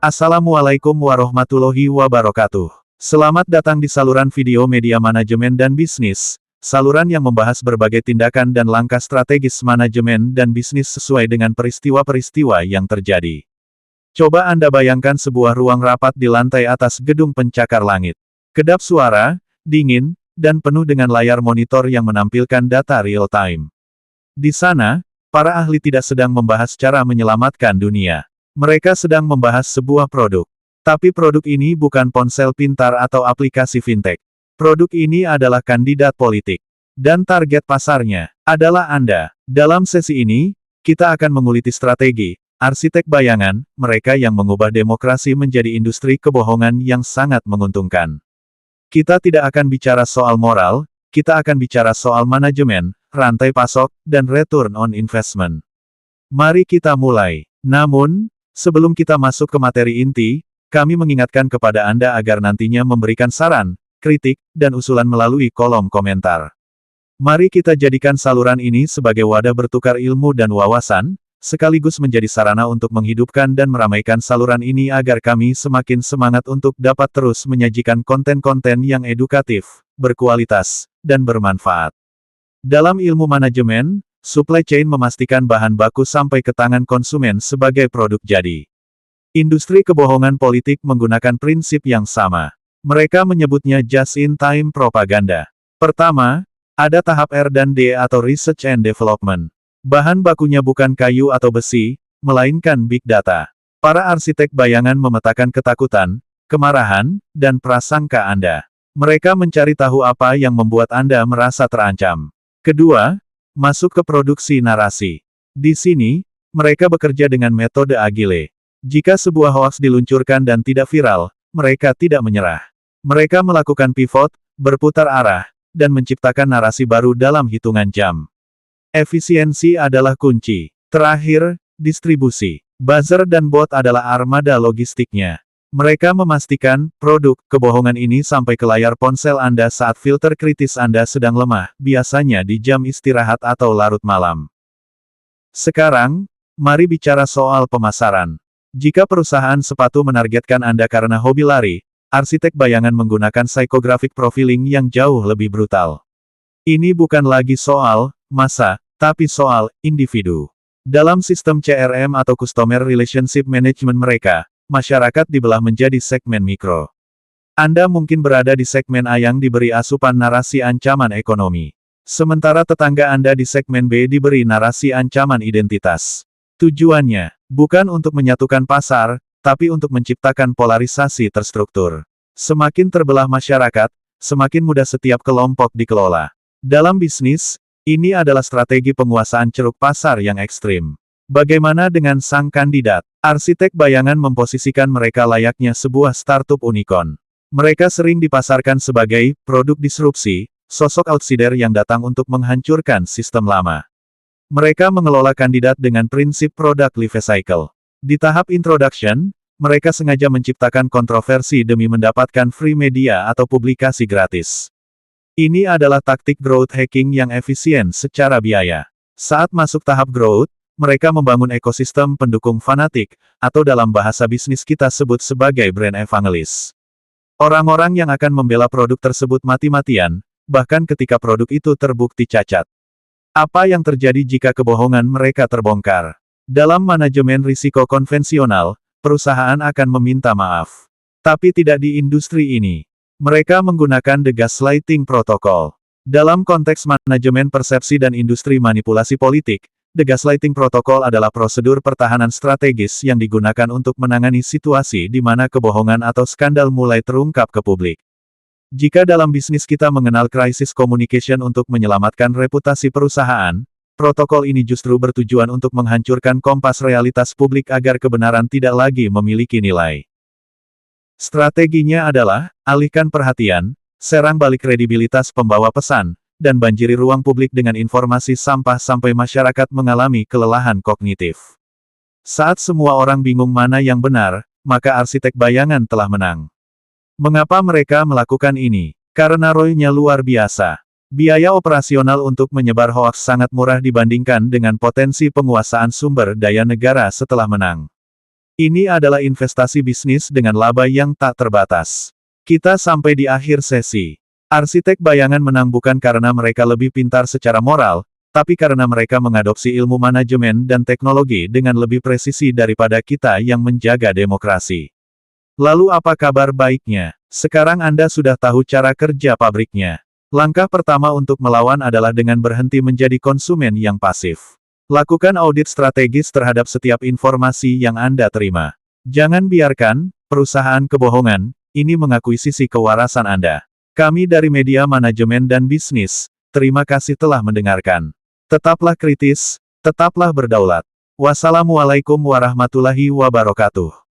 Assalamualaikum warahmatullahi wabarakatuh. Selamat datang di saluran video media manajemen dan bisnis, saluran yang membahas berbagai tindakan dan langkah strategis manajemen dan bisnis sesuai dengan peristiwa-peristiwa yang terjadi. Coba Anda bayangkan sebuah ruang rapat di lantai atas gedung pencakar langit. Kedap suara, dingin, dan penuh dengan layar monitor yang menampilkan data real-time. Di sana, para ahli tidak sedang membahas cara menyelamatkan dunia. Mereka sedang membahas sebuah produk. Tapi produk ini bukan ponsel pintar atau aplikasi fintech. Produk ini adalah kandidat politik. Dan target pasarnya adalah Anda. Dalam sesi ini, kita akan menguliti strategi, arsitek bayangan, mereka yang mengubah demokrasi menjadi industri kebohongan yang sangat menguntungkan. Kita tidak akan bicara soal moral, kita akan bicara soal manajemen, rantai pasok, dan return on investment. Mari kita mulai. Namun, sebelum kita masuk ke materi inti, kami mengingatkan kepada Anda agar nantinya memberikan saran, kritik, dan usulan melalui kolom komentar. Mari kita jadikan saluran ini sebagai wadah bertukar ilmu dan wawasan, sekaligus menjadi sarana untuk menghidupkan dan meramaikan saluran ini agar kami semakin semangat untuk dapat terus menyajikan konten-konten yang edukatif, berkualitas, dan bermanfaat. Dalam ilmu manajemen, supply chain memastikan bahan baku sampai ke tangan konsumen sebagai produk jadi. Industri kebohongan politik menggunakan prinsip yang sama. Mereka menyebutnya just-in-time propaganda. Pertama, ada tahap R&D atau Research and Development. Bahan bakunya bukan kayu atau besi, melainkan big data. Para arsitek bayangan memetakan ketakutan, kemarahan, dan prasangka Anda. Mereka mencari tahu apa yang membuat Anda merasa terancam. Kedua, masuk ke produksi narasi. Di sini, mereka bekerja dengan metode agile. Jika sebuah hoaks diluncurkan dan tidak viral, mereka tidak menyerah. Mereka melakukan pivot, berputar arah, dan menciptakan narasi baru dalam hitungan jam. Efisiensi adalah kunci. Terakhir, distribusi. Buzzer dan bot adalah armada logistiknya. Mereka memastikan, produk kebohongan ini sampai ke layar ponsel Anda saat filter kritis Anda sedang lemah, biasanya di jam istirahat atau larut malam. Sekarang, mari bicara soal pemasaran. Jika perusahaan sepatu menargetkan Anda karena hobi lari, arsitek bayangan menggunakan psychographic profiling yang jauh lebih brutal. Ini bukan lagi soal massa, tapi soal individu. Dalam sistem CRM atau Customer Relationship Management mereka, masyarakat dibelah menjadi segmen mikro. Anda mungkin berada di segmen A yang diberi asupan narasi ancaman ekonomi. Sementara tetangga Anda di segmen B diberi narasi ancaman identitas. Tujuannya, bukan untuk menyatukan pasar, tapi untuk menciptakan polarisasi terstruktur. Semakin terbelah masyarakat, semakin mudah setiap kelompok dikelola. Dalam bisnis, ini adalah strategi penguasaan ceruk pasar yang ekstrim. Bagaimana dengan sang kandidat? Arsitek bayangan memposisikan mereka layaknya sebuah startup unicorn. Mereka sering dipasarkan sebagai produk disrupsi, sosok outsider yang datang untuk menghancurkan sistem lama. Mereka mengelola kandidat dengan prinsip product life cycle. Di tahap introduction, mereka sengaja menciptakan kontroversi demi mendapatkan free media atau publikasi gratis. Ini adalah taktik growth hacking yang efisien secara biaya. Saat masuk tahap growth, mereka membangun ekosistem pendukung fanatik, atau dalam bahasa bisnis kita sebut sebagai brand evangelist. Orang-orang yang akan membela produk tersebut mati-matian, bahkan ketika produk itu terbukti cacat. Apa yang terjadi jika kebohongan mereka terbongkar? Dalam manajemen risiko konvensional, perusahaan akan meminta maaf. Tapi tidak di industri ini. Mereka menggunakan the gaslighting protocol. Dalam konteks manajemen persepsi dan industri manipulasi politik, the gaslighting protocol adalah prosedur pertahanan strategis yang digunakan untuk menangani situasi di mana kebohongan atau skandal mulai terungkap ke publik. Jika dalam bisnis kita mengenal crisis communication untuk menyelamatkan reputasi perusahaan, protokol ini justru bertujuan untuk menghancurkan kompas realitas publik agar kebenaran tidak lagi memiliki nilai. Strateginya adalah, alihkan perhatian, serang balik kredibilitas pembawa pesan, dan banjiri ruang publik dengan informasi sampah sampai masyarakat mengalami kelelahan kognitif. Saat semua orang bingung mana yang benar, maka arsitek bayangan telah menang. Mengapa mereka melakukan ini? Karena ROI-nya luar biasa. Biaya operasional untuk menyebar hoaks sangat murah dibandingkan dengan potensi penguasaan sumber daya negara setelah menang. Ini adalah investasi bisnis dengan laba yang tak terbatas. Kita sampai di akhir sesi. Arsitek bayangan menang bukan karena mereka lebih pintar secara moral, tapi karena mereka mengadopsi ilmu manajemen dan teknologi dengan lebih presisi daripada kita yang menjaga demokrasi. Lalu apa kabar baiknya? Sekarang Anda sudah tahu cara kerja pabriknya. Langkah pertama untuk melawan adalah dengan berhenti menjadi konsumen yang pasif. Lakukan audit strategis terhadap setiap informasi yang Anda terima. Jangan biarkan perusahaan kebohongan ini mengakuisisi kewarasan Anda. Kami dari Media Manajemen dan Bisnis, terima kasih telah mendengarkan. Tetaplah kritis, tetaplah berdaulat. Wassalamualaikum warahmatullahi wabarakatuh.